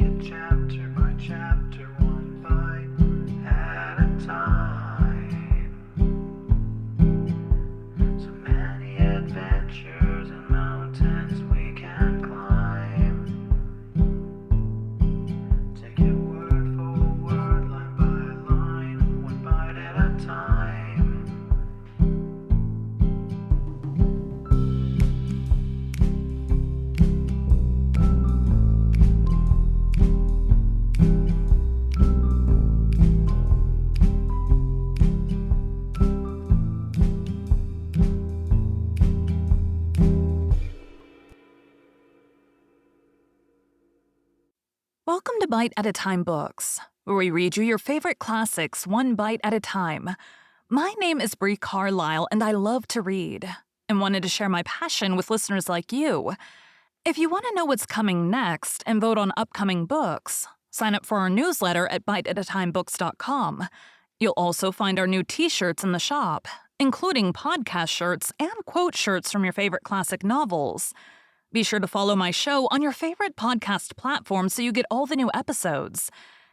it chapter by chapter, one bite at a time. So many adventures and mountains we can climb. Take it word for word, line by line, one bite at a time. Welcome to Bite at a Time Books, where we read you your favorite classics one bite at a time. My name is Bree Carlile, and I love to read, and wanted to share my passion with listeners like you. If you want to know what's coming next and vote on upcoming books, sign up for our newsletter at biteatatimebooks.com. You'll also find our new t-shirts in the shop, including podcast shirts and quote shirts from your favorite classic novels. Be sure to follow my show on your favorite podcast platform so you get all the new episodes.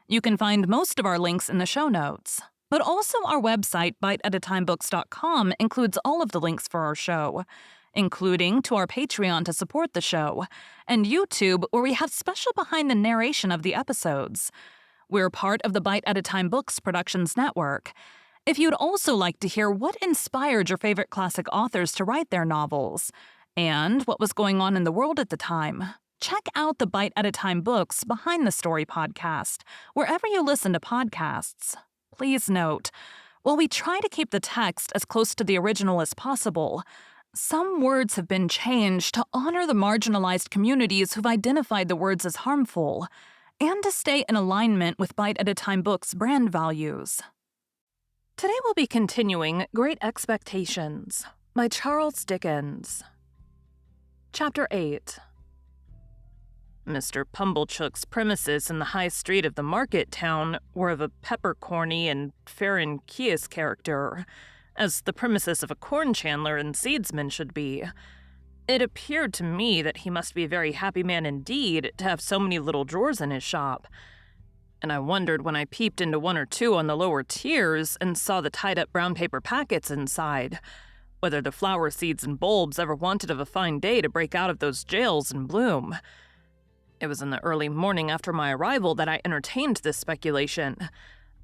You can find most of our links in the show notes. But also our website, biteatatimebooks.com, includes all of the links for our show, including to our Patreon to support the show, and YouTube, where we have special behind the narration of the episodes. We're part of the Bite at a Time Books Productions Network. If you'd also like to hear what inspired your favorite classic authors to write their novels, and what was going on in the world at the time, check out the Bite at a Time Books Behind the Story podcast, wherever you listen to podcasts. Please note, while we try to keep the text as close to the original as possible, some words have been changed to honor the marginalized communities who've identified the words as harmful, and to stay in alignment with Bite at a Time Books' brand values. Today we'll be continuing Great Expectations by Charles Dickens. Chapter 8. Mr. Pumblechook's premises in the high street of the market town were of a peppercorny and Ferenczius character, as the premises of a corn chandler and seedsman should be. It appeared to me that he must be a very happy man indeed to have so many little drawers in his shop, and I wondered when I peeped into one or two on the lower tiers and saw the tied-up brown paper packets inside, whether the flower seeds and bulbs ever wanted of a fine day to break out of those jails and bloom. It was in the early morning after my arrival that I entertained this speculation.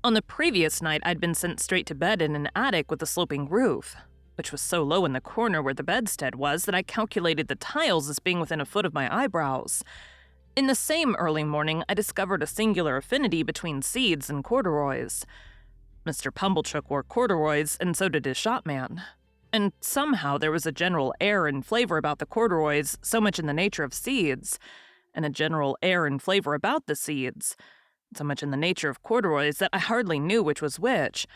On the previous night, I'd been sent straight to bed in an attic with a sloping roof, which was so low in the corner where the bedstead was that I calculated the tiles as being within a foot of my eyebrows. In the same early morning, I discovered a singular affinity between seeds and corduroys. Mr. Pumblechook wore corduroys, and so did his shopman. And somehow there was a general air and flavor about the corduroys, so much in the nature of seeds, and a general air and flavor about the seeds, so much in the nature of corduroys, that I hardly knew which was which.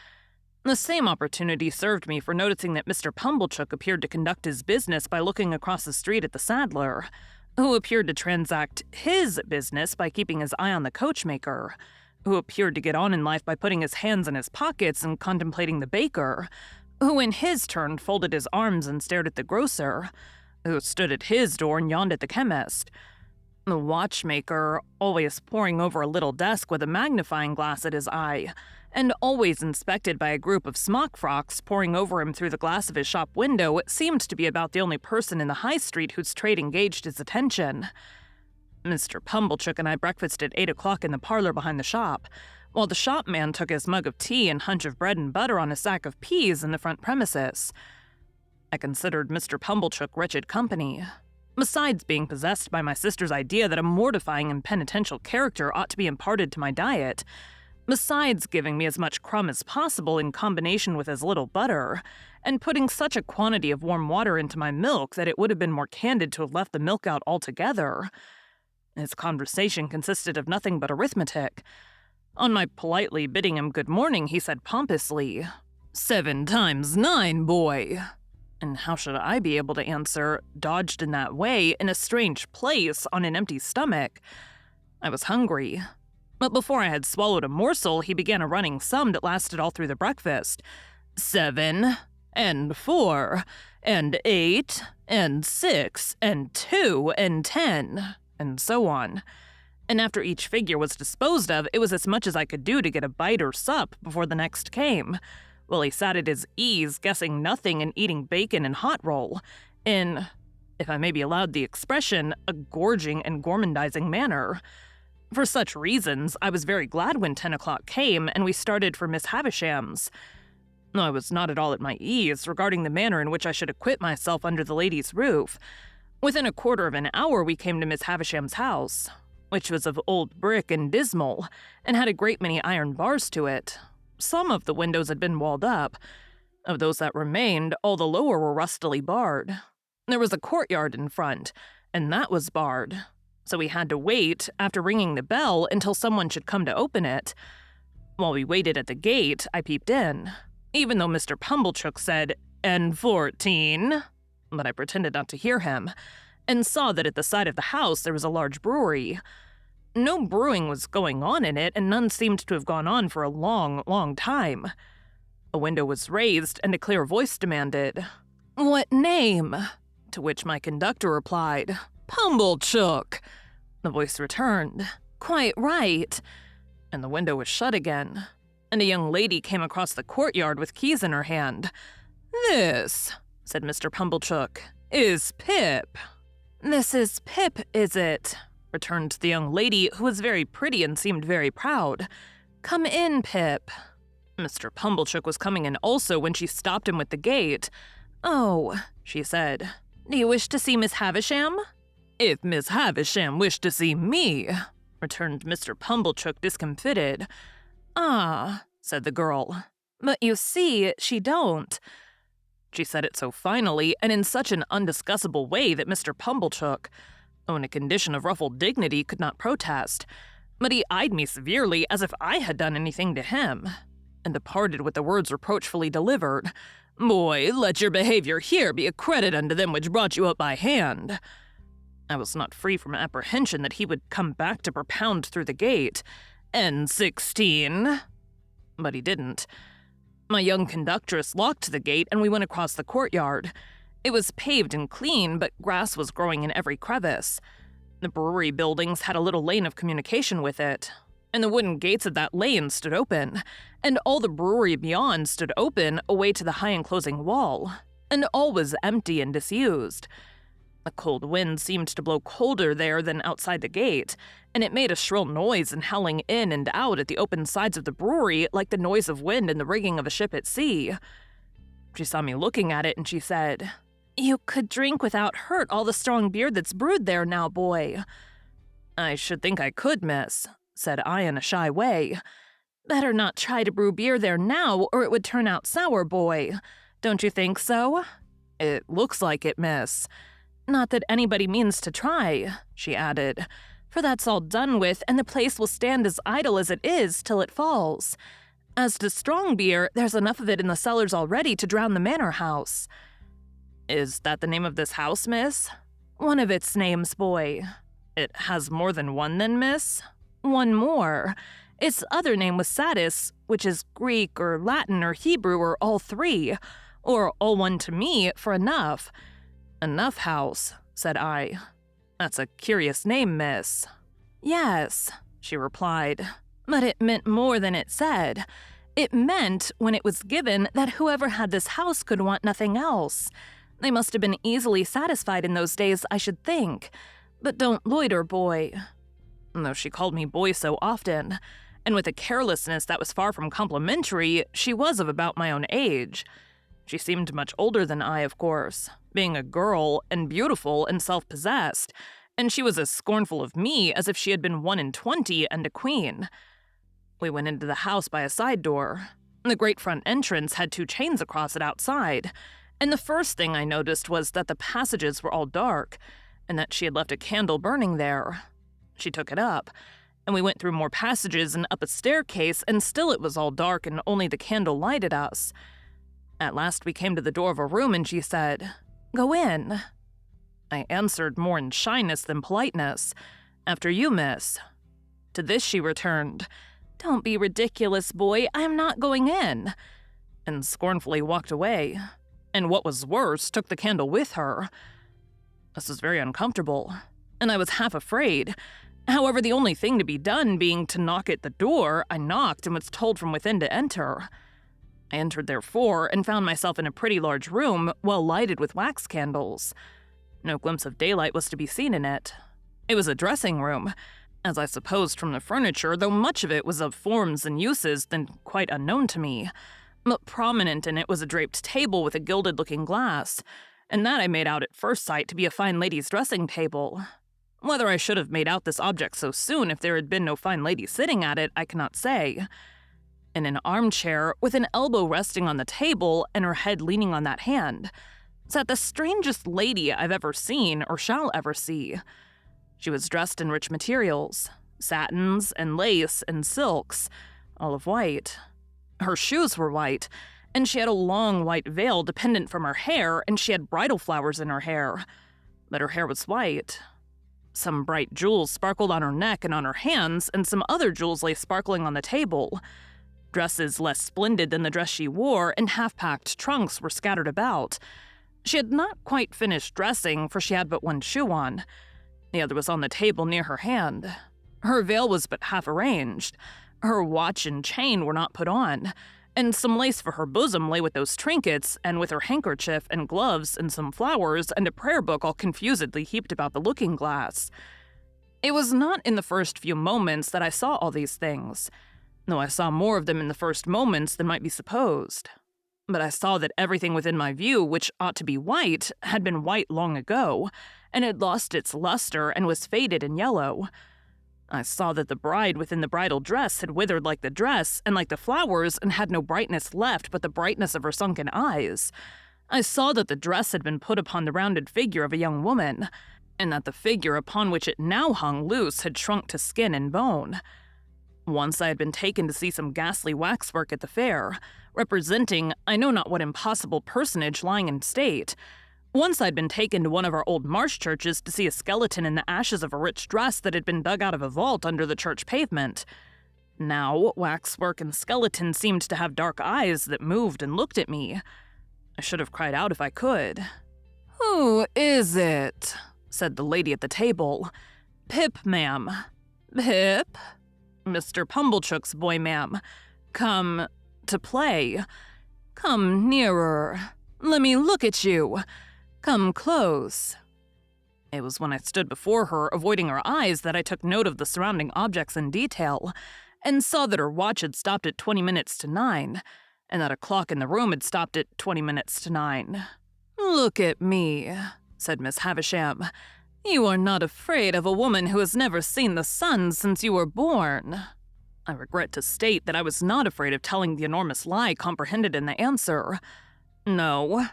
The same opportunity served me for noticing that Mr. Pumblechook appeared to conduct his business by looking across the street at the saddler, who appeared to transact his business by keeping his eye on the coachmaker, who appeared to get on in life by putting his hands in his pockets and contemplating the baker, who in his turn folded his arms and stared at the grocer, who stood at his door and yawned at the chemist, the watchmaker always poring over a little desk with a magnifying glass at his eye, and always inspected by a group of smock frocks poring over him through the glass of his shop window, seemed to be about the only person in the high street whose trade engaged his attention. Mr. Pumblechook and I breakfasted at 8 o'clock in the parlor behind the shop, while the shopman took his mug of tea and hunch of bread and butter on a sack of peas in the front premises. I considered Mr. Pumblechook wretched company, besides being possessed by my sister's idea that a mortifying and penitential character ought to be imparted to my diet, besides giving me as much crumb as possible in combination with as little butter, and putting such a quantity of warm water into my milk that it would have been more candid to have left the milk out altogether. His conversation consisted of nothing but arithmetic. On my politely bidding him good morning, he said pompously, 7 times 9, boy. And how should I be able to answer, dodged in that way, in a strange place, on an empty stomach? I was hungry. But before I had swallowed a morsel, he began a running sum that lasted all through the breakfast. 7, and 4, and 8, and 6, and 2, and 10, and so on. And after each figure was disposed of, it was as much as I could do to get a bite or sup before the next came, while he sat at his ease, guessing nothing and eating bacon and hot roll, in, if I may be allowed the expression, a gorging and gormandizing manner. For such reasons, I was very glad when 10 o'clock came and we started for Miss Havisham's. I was not at all at my ease regarding the manner in which I should acquit myself under the lady's roof. Within a quarter of an hour we came to Miss Havisham's house, which was of old brick and dismal, and had a great many iron bars to it. Some of the windows had been walled up. Of those that remained, all the lower were rustily barred. There was a courtyard in front, and that was barred. So we had to wait, after ringing the bell, until someone should come to open it. While we waited at the gate, I peeped in, even though Mr. Pumblechook said, "N14," but I pretended not to hear him, and saw that at the side of the house there was a large brewery. No brewing was going on in it, and none seemed to have gone on for a long, long time. A window was raised, and a clear voice demanded, "What name?" To which my conductor replied, "Pumblechook." The voice returned, "Quite right." And the window was shut again, and a young lady came across the courtyard with keys in her hand. "This," said Mr. Pumblechook, "is Pip." "This is Pip, is it?" returned the young lady, who was very pretty and seemed very proud. "Come in, Pip." Mr. Pumblechook was coming in also when she stopped him with the gate. "Oh," she said, "do you wish to see Miss Havisham?" "If Miss Havisham wished to see me," returned Mr. Pumblechook, discomfited. "Ah," said the girl, "but you see, she don't." She said it so finally and in such an undiscussable way that Mr. Pumblechook, though in a condition of ruffled dignity, could not protest, but he eyed me severely as if I had done anything to him, and departed with the words reproachfully delivered, "Boy, let your behavior here be a credit unto them which brought you up by hand." I was not free from apprehension that he would come back to propound through the gate, "N16," but he didn't. My young conductress locked the gate, and we went across the courtyard. It was paved and clean, but grass was growing in every crevice. The brewery buildings had a little lane of communication with it, and the wooden gates of that lane stood open, and all the brewery beyond stood open away to the high enclosing wall, and all was empty and disused. The cold wind seemed to blow colder there than outside the gate, and it made a shrill noise in howling in and out at the open sides of the brewery like the noise of wind in the rigging of a ship at sea. She saw me looking at it, and she said, "You could drink without hurt all the strong beer that's brewed there now, boy." "I should think I could, miss," said I in a shy way. "Better not try to brew beer there now, or it would turn out sour, boy. Don't you think so?" "It looks like it, miss." "Not that anybody means to try," she added, "for that's all done with, and the place will stand as idle as it is till it falls. As to strong beer, there's enough of it in the cellars already to drown the manor house." "Is that the name of this house, miss?" "One of its names, boy." "It has more than one, then, miss?" "One more. Its other name was Satis, which is Greek or Latin or Hebrew or all three, or all one to me, for enough." "Enough House," said I. "That's a curious name, miss." "Yes," she replied, "but it meant more than it said. It meant, when it was given, that whoever had this house could want nothing else. They must have been easily satisfied in those days, I should think. But don't loiter, boy." Though she called me boy so often, and with a carelessness that was far from complimentary, she was of about my own age. She seemed much older than I, of course, being a girl and beautiful and self-possessed, and she was as scornful of me as if she had been 21 and a queen. We went into the house by a side door. The great front entrance had 2 chains across it outside, and the first thing I noticed was that the passages were all dark, and that she had left a candle burning there. She took it up, and we went through more passages and up a staircase, and still it was all dark and only the candle lighted us. At last we came to the door of a room, and she said, "Go in." I answered more in shyness than politeness, "After you, miss." To this she returned, "Don't be ridiculous, boy, I am not going in," and scornfully walked away, and what was worse, took the candle with her. This was very uncomfortable, and I was half afraid, However, the only thing to be done being to knock at the door, I knocked and was told from within to enter. I entered therefore and found myself in a pretty large room, well lighted with wax candles. No glimpse of daylight was to be seen in it. It was a dressing room, as I supposed from the furniture, though much of it was of forms and uses then quite unknown to me. But prominent in it was a draped table with a gilded-looking glass, and that I made out at first sight to be a fine lady's dressing table. Whether I should have made out this object so soon if there had been no fine lady sitting at it, I cannot say. In an armchair, with an elbow resting on the table and her head leaning on that hand, sat the strangest lady I've ever seen or shall ever see. She was dressed in rich materials, satins and lace and silks, all of white. Her shoes were white, and she had a long white veil dependent from her hair, and she had bridal flowers in her hair. But her hair was white. Some bright jewels sparkled on her neck and on her hands, and some other jewels lay sparkling on the table. Dresses less splendid than the dress she wore and half-packed trunks were scattered about. She had not quite finished dressing, for she had but one shoe on. The other was on the table near her hand. Her veil was but half arranged. Her watch and chain were not put on, and some lace for her bosom lay with those trinkets, and with her handkerchief and gloves and some flowers and a prayer book all confusedly heaped about the looking-glass. It was not in the first few moments that I saw all these things, though I saw more of them in the first moments than might be supposed. But I saw that everything within my view which ought to be white had been white long ago, and had lost its luster and was faded and yellow. I saw that the bride within the bridal dress had withered like the dress and like the flowers and had no brightness left but the brightness of her sunken eyes. I saw that the dress had been put upon the rounded figure of a young woman, and that the figure upon which it now hung loose had shrunk to skin and bone. Once I had been taken to see some ghastly waxwork at the fair, representing I know not what impossible personage lying in state. Once I'd been taken to one of our old marsh churches to see a skeleton in the ashes of a rich dress that had been dug out of a vault under the church pavement. Now, waxwork and skeleton seemed to have dark eyes that moved and looked at me. I should have cried out if I could. "Who is it?" said the lady at the table. "Pip, ma'am." "Pip?" "Mr. Pumblechook's boy, ma'am. Come to play. Come nearer. Let me look at you. Come close." It was when I stood before her, avoiding her eyes, that I took note of the surrounding objects in detail, and saw that her watch had stopped at 20 minutes to 9, and that a clock in the room had stopped at 20 minutes to 9. "Look at me," said Miss Havisham. "You are not afraid of a woman who has never seen the sun since you were born." I regret to state that I was not afraid of telling the enormous lie comprehended in the answer. "No.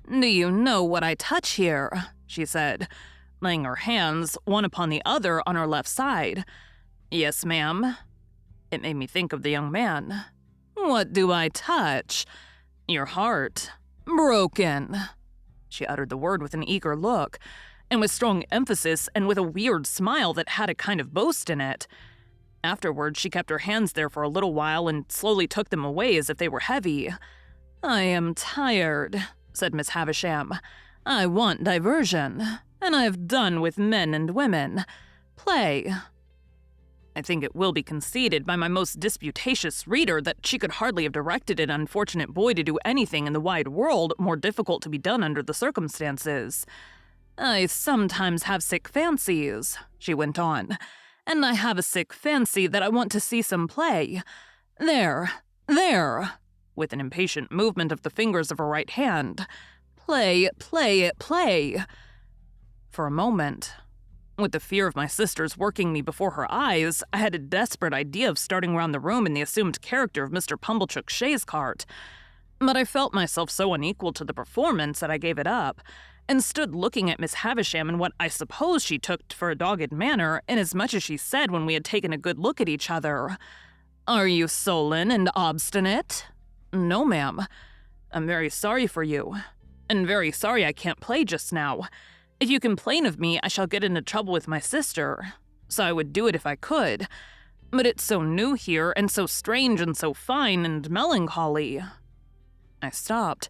Do you know what I touch here?" she said, laying her hands, one upon the other, on her left side. "Yes, ma'am." It made me think of the young man. "What do I touch?" "Your heart." "Broken." She uttered the word with an eager look, and with strong emphasis, and with a weird smile that had a kind of boast in it. Afterward, she kept her hands there for a little while and slowly took them away as if they were heavy. "I am tired," said Miss Havisham. "I want diversion, and I have done with men and women. Play." I think it will be conceded by my most disputatious reader that she could hardly have directed an unfortunate boy to do anything in the wide world more difficult to be done under the circumstances. "I sometimes have sick fancies," she went on, "and I have a sick fancy that I want to see some play. There, with an impatient movement of the fingers of her right hand. "Play, play, play." For a moment, with the fear of my sisters working me before her eyes, I had a desperate idea of starting round the room in the assumed character of Mr. Pumblechook's chaise cart. But I felt myself so unequal to the performance that I gave it up, and stood looking at Miss Havisham in what I suppose she took for a dogged manner, inasmuch as she said when we had taken a good look at each other, "Are you sullen and obstinate?" "No, ma'am. I'm very sorry for you, and very sorry I can't play just now. If you complain of me, I shall get into trouble with my sister, so I would do it if I could. But it's so new here, and so strange and so fine and melancholy." I stopped,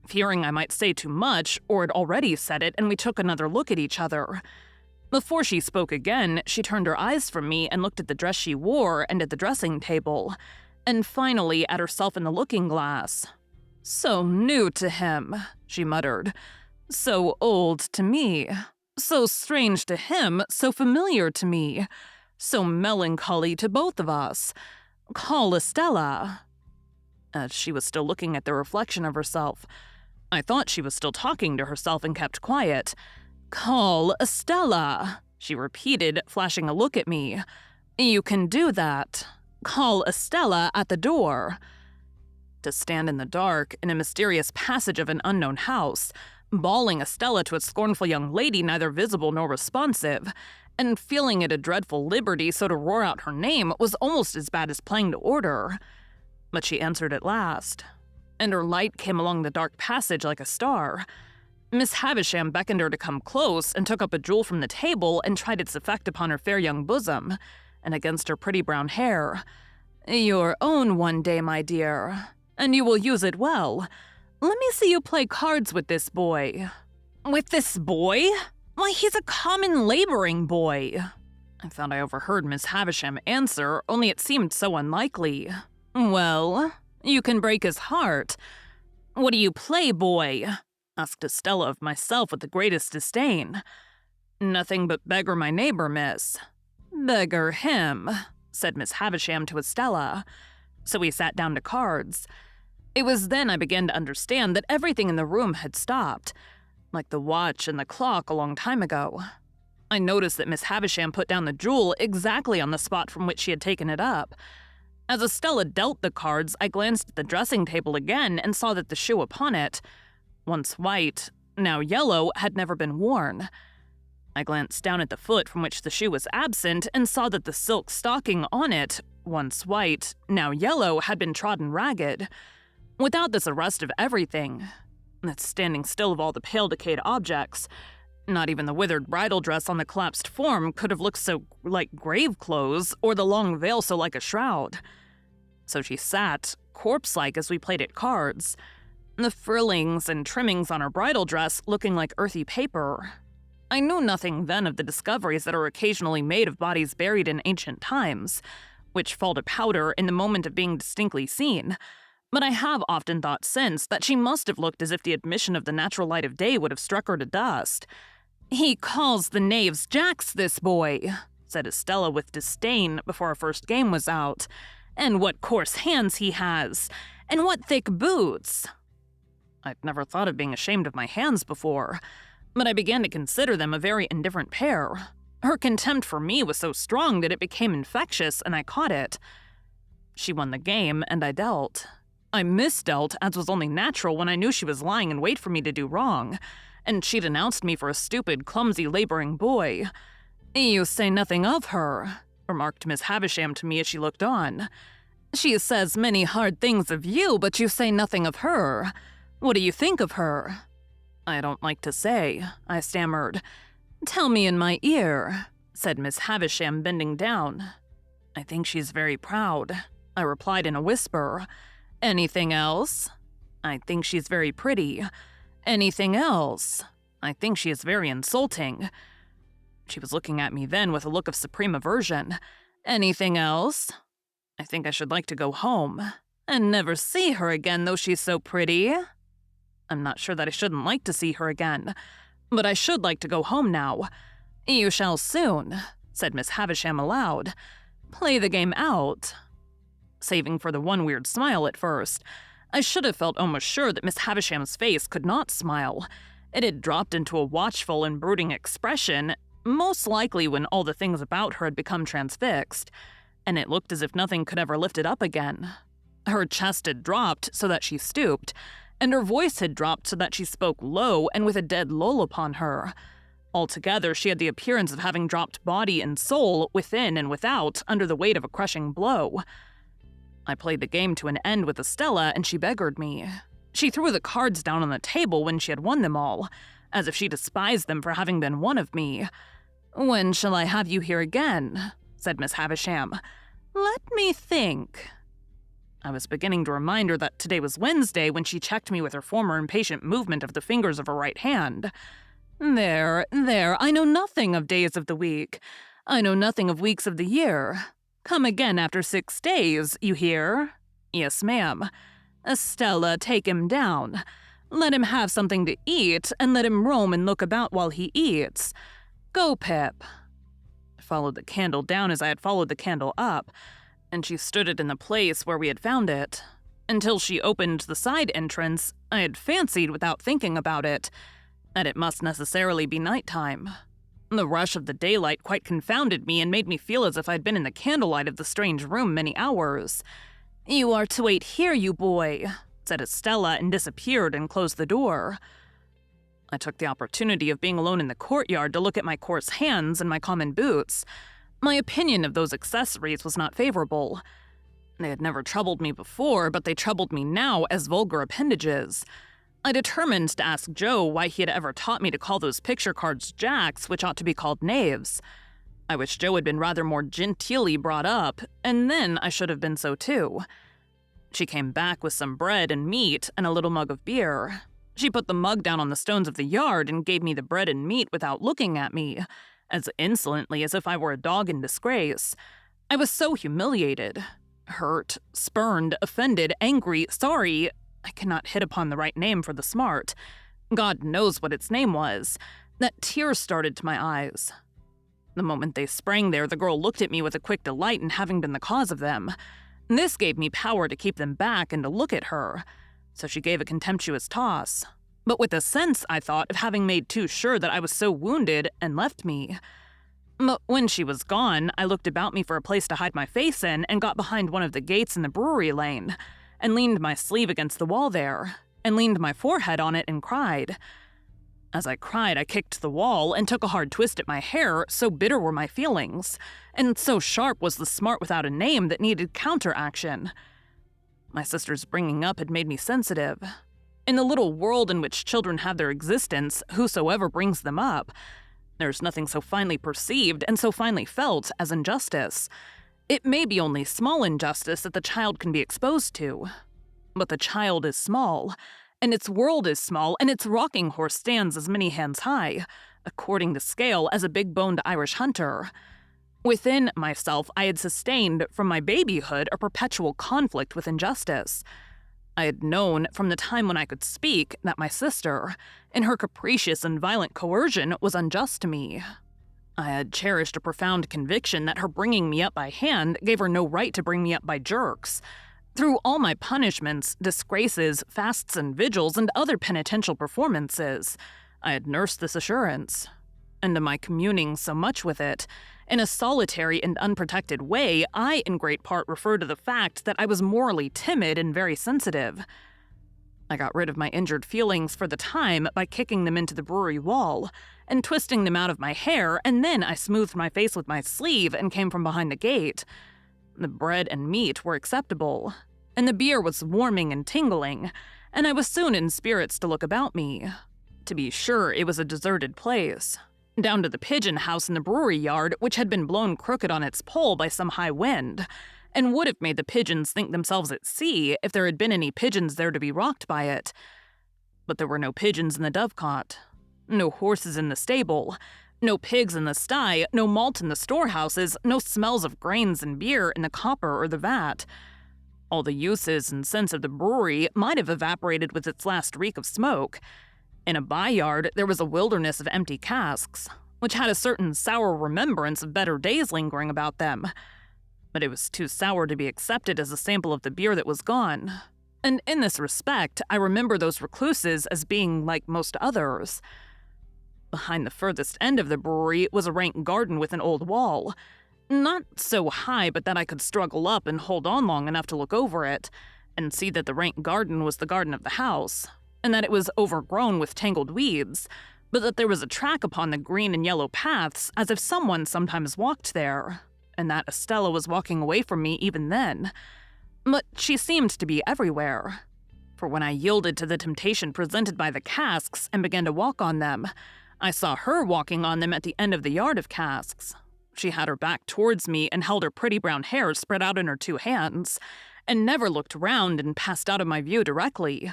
fearing I might say too much, or had already said it, and we took another look at each other. Before she spoke again, she turned her eyes from me and looked at the dress she wore and at the dressing table, and finally at herself in the looking glass. "So new to him," she muttered. "So old to me. So strange to him, so familiar to me. So melancholy to both of us. Call Estella." As she was still looking at the reflection of herself, I thought she was still talking to herself and kept quiet. "Call Estella," she repeated, flashing a look at me. "You can do that. Call Estella at the door." To stand in the dark in a mysterious passage of an unknown house, bawling Estella to a scornful young lady neither visible nor responsive, and feeling it a dreadful liberty so to roar out her name was almost as bad as playing to order. But she answered at last, and her light came along the dark passage like a star. Miss Havisham beckoned her to come close and took up a jewel from the table and tried its effect upon her fair young bosom, and against her pretty brown hair. "Your own one day, my dear, and you will use it well. Let me see you play cards with this boy." "With this boy? Why, he's a common laboring boy." I thought I overheard Miss Havisham answer, only it seemed so unlikely. "Well, you can break his heart." "What do you play, boy?" asked Estella of myself with the greatest disdain. "Nothing but beggar my neighbor, miss." "Beggar him," said Miss Havisham to Estella. So we sat down to cards. It was then I began to understand that everything in the room had stopped, like the watch and the clock a long time ago. I noticed that Miss Havisham put down the jewel exactly on the spot from which she had taken it up. As Estella dealt the cards, I glanced at the dressing table again and saw that the shoe upon it, once white, now yellow, had never been worn. I glanced down at the foot from which the shoe was absent and saw that the silk stocking on it, once white, now yellow, had been trodden ragged. Without this arrest of everything, that standing still of all the pale decayed objects, not even the withered bridal dress on the collapsed form could have looked so like grave clothes, or the long veil so like a shroud. So she sat, corpse-like as we played at cards, the frillings and trimmings on her bridal dress looking like earthy paper. I knew nothing then of the discoveries that are occasionally made of bodies buried in ancient times, which fall to powder in the moment of being distinctly seen, but I have often thought since that she must have looked as if the admission of the natural light of day would have struck her to dust. "He calls the knaves jacks, this boy," said Estella with disdain before our first game was out. "And what coarse hands he has! And what thick boots!" I'd never thought of being ashamed of my hands before, but I began to consider them a very indifferent pair. Her contempt for me was so strong that it became infectious, and I caught it. She won the game, and I dealt. I misdealt, as was only natural when I knew she was lying in wait for me to do wrong, and she denounced me for a stupid, clumsy, laboring boy. "You say nothing of her," remarked Miss Havisham to me as she looked on. "She says many hard things of you, but you say nothing of her. What do you think of her?" "I don't like to say," I stammered. "Tell me in my ear," said Miss Havisham, bending down. "I think she's very proud," I replied in a whisper. "Anything else?" "I think she's very pretty." "Anything else?" "I think she is very insulting." She was looking at me then with a look of supreme aversion. "Anything else?" "I think I should like to go home." "And never see her again, though she's so pretty?" "I'm not sure that I shouldn't like to see her again, but I should like to go home now." "You shall soon," said Miss Havisham aloud. "Play the game out." Saving for the one weird smile at first, I should have felt almost sure that Miss Havisham's face could not smile. It had dropped into a watchful and brooding expression, most likely when all the things about her had become transfixed, and it looked as if nothing could ever lift it up again. Her chest had dropped so that she stooped, and her voice had dropped so that she spoke low and with a dead lull upon her. Altogether, she had the appearance of having dropped body and soul, within and without, under the weight of a crushing blow. I played the game to an end with Estella, and she beggared me. She threw the cards down on the table when she had won them all, as if she despised them for having been one of me. "When shall I have you here again?" said Miss Havisham. "Let me think." I was beginning to remind her that today was Wednesday when she checked me with her former impatient movement of the fingers of her right hand. There, I know nothing of days of the week. I know nothing of weeks of the year. Come again after 6 days, you hear? Yes, ma'am. Estella, take him down. Let him have something to eat, and let him roam and look about while he eats. Go, Pip. I followed the candle down as I had followed the candle up, and she stood it in the place where we had found it. Until she opened the side entrance, I had fancied, without thinking about it, that it must necessarily be nighttime. The rush of the daylight quite confounded me and made me feel as if I'd been in the candlelight of the strange room many hours. "You are to wait here, you boy," said Estella, and disappeared and closed the door. I took the opportunity of being alone in the courtyard to look at my coarse hands and my common boots. My opinion of those accessories was not favorable. They had never troubled me before, but they troubled me now as vulgar appendages. I determined to ask Joe why he had ever taught me to call those picture cards jacks, which ought to be called knaves. I wish Joe had been rather more genteelly brought up, and then I should have been so too. She came back with some bread and meat and a little mug of beer. She put the mug down on the stones of the yard and gave me the bread and meat without looking at me, as insolently as if I were a dog in disgrace. I was so humiliated, hurt, spurned, offended, angry, sorry. I cannot hit upon the right name for the smart. God knows what its name was. That tears started to my eyes. The moment they sprang there, the girl looked at me with a quick delight in having been the cause of them. This gave me power to keep them back and to look at her. So she gave a contemptuous toss, but with a sense, I thought, of having made too sure that I was so wounded, and left me. But when she was gone, I looked about me for a place to hide my face in and got behind one of the gates in the brewery lane, and leaned my sleeve against the wall there, and leaned my forehead on it and cried. As I cried, I kicked the wall and took a hard twist at my hair, so bitter were my feelings, and so sharp was the smart without a name that needed counteraction. My sister's bringing up had made me sensitive. In the little world in which children have their existence, whosoever brings them up, there's nothing so finely perceived and so finely felt as injustice. It may be only small injustice that the child can be exposed to, but the child is small, and its world is small, and its rocking horse stands as many hands high, according to scale, as a big-boned Irish hunter. Within myself, I had sustained from my babyhood a perpetual conflict with injustice. I had known from the time when I could speak that my sister, in her capricious and violent coercion, was unjust to me. I had cherished a profound conviction that her bringing me up by hand gave her no right to bring me up by jerks. Through all my punishments, disgraces, fasts and vigils, and other penitential performances, I had nursed this assurance. And in my communing so much with it, in a solitary and unprotected way, I in great part refer to the fact that I was morally timid and very sensitive. I got rid of my injured feelings for the time by kicking them into the brewery wall and twisting them out of my hair, and then I smoothed my face with my sleeve and came from behind the gate. The bread and meat were acceptable, and the beer was warming and tingling, and I was soon in spirits to look about me. To be sure, it was a deserted place, down to the pigeon house in the brewery yard, which had been blown crooked on its pole by some high wind, and would have made the pigeons think themselves at sea if there had been any pigeons there to be rocked by it. But there were no pigeons in the dovecot, no horses in the stable, no pigs in the sty, no malt in the storehouses, no smells of grains and beer in the copper or the vat. All the uses and scents of the brewery might have evaporated with its last reek of smoke. In a by-yard, there was a wilderness of empty casks, which had a certain sour remembrance of better days lingering about them. But it was too sour to be accepted as a sample of the beer that was gone. And in this respect, I remember those recluses as being like most others. Behind the furthest end of the brewery was a rank garden with an old wall. Not so high but that I could struggle up and hold on long enough to look over it, and see that the rank garden was the garden of the house, and that it was overgrown with tangled weeds, but that there was a track upon the green and yellow paths as if someone sometimes walked there, and that Estella was walking away from me even then. But she seemed to be everywhere, for when I yielded to the temptation presented by the casks and began to walk on them, I saw her walking on them at the end of the yard of casks. She had her back towards me and held her pretty brown hair spread out in her 2 hands, and never looked round and passed out of my view directly.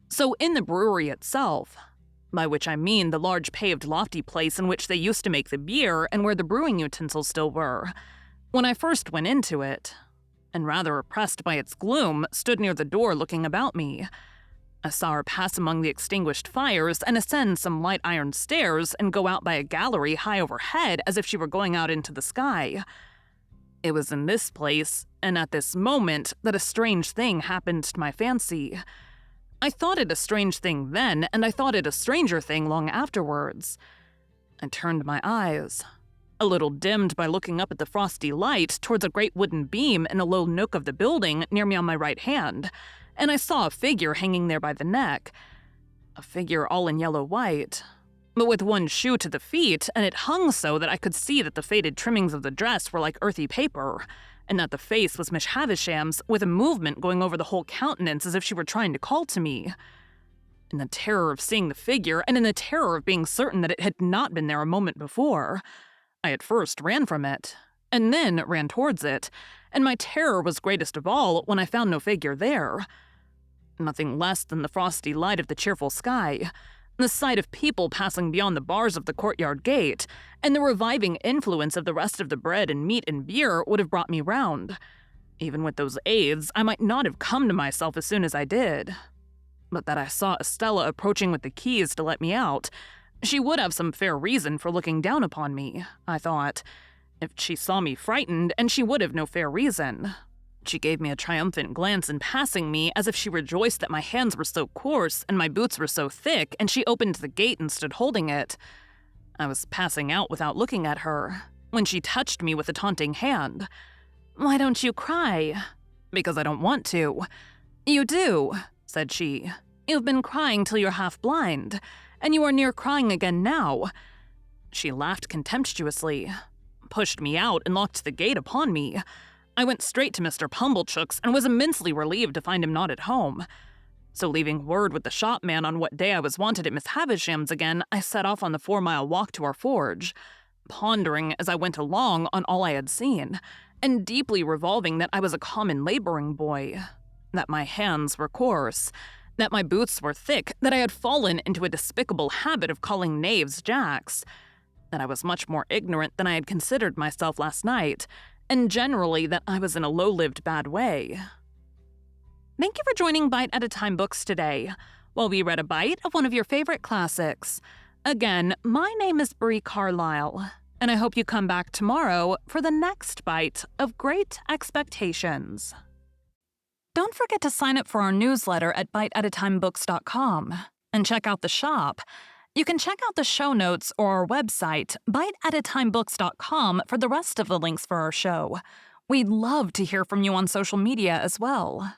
So in the brewery itself, by which I mean the large paved lofty place in which they used to make the beer and where the brewing utensils still were. When I first went into it, and rather oppressed by its gloom, stood near the door looking about me. I saw her pass among the extinguished fires and ascend some light iron stairs and go out by a gallery high overhead as if she were going out into the sky. It was in this place, and at this moment, that a strange thing happened to my fancy. I thought it a strange thing then, and I thought it a stranger thing long afterwards. I turned my eyes, a little dimmed by looking up at the frosty light, towards a great wooden beam in a low nook of the building near me on my right hand, and I saw a figure hanging there by the neck. A figure all in yellow-white, but with one shoe to the feet, and it hung so that I could see that the faded trimmings of the dress were like earthy paper, and that the face was Miss Havisham's, with a movement going over the whole countenance as if she were trying to call to me. In the terror of seeing the figure, and in the terror of being certain that it had not been there a moment before, I at first ran from it, and then ran towards it, and my terror was greatest of all when I found no figure there. Nothing less than the frosty light of the cheerful sky, the sight of people passing beyond the bars of the courtyard gate, and the reviving influence of the rest of the bread and meat and beer would have brought me round. Even with those aids, I might not have come to myself as soon as I did. But that I saw Estella approaching with the keys to let me out, she would have some fair reason for looking down upon me, I thought. If she saw me frightened, and she would have no fair reason. She gave me a triumphant glance in passing me, as if she rejoiced that my hands were so coarse and my boots were so thick, and she opened the gate and stood holding it. I was passing out without looking at her, when she touched me with a taunting hand. "Why don't you cry?" "Because I don't want to." "You do," said she. "You've been crying till you're half blind, and you are near crying again now." She laughed contemptuously, pushed me out, and locked the gate upon me. I went straight to Mr. Pumblechook's and was immensely relieved to find him not at home. So leaving word with the shopman on what day I was wanted at Miss Havisham's again, I set off on the 4-mile walk to our forge, pondering as I went along on all I had seen, and deeply revolving that I was a common laboring boy, that my hands were coarse, that my boots were thick, that I had fallen into a despicable habit of calling knaves jacks, that I was much more ignorant than I had considered myself last night, and generally that I was in a low-lived bad way. Thank you for joining Bite at a Time Books today, while we read a bite of one of your favorite classics. Again, my name is Bree Carlile, and I hope you come back tomorrow for the next bite of Great Expectations. Don't forget to sign up for our newsletter at biteatatimebooks.com and check out the shop. You can check out the show notes or our website, biteatatimebooks.com, for the rest of the links for our show. We'd love to hear from you on social media as well.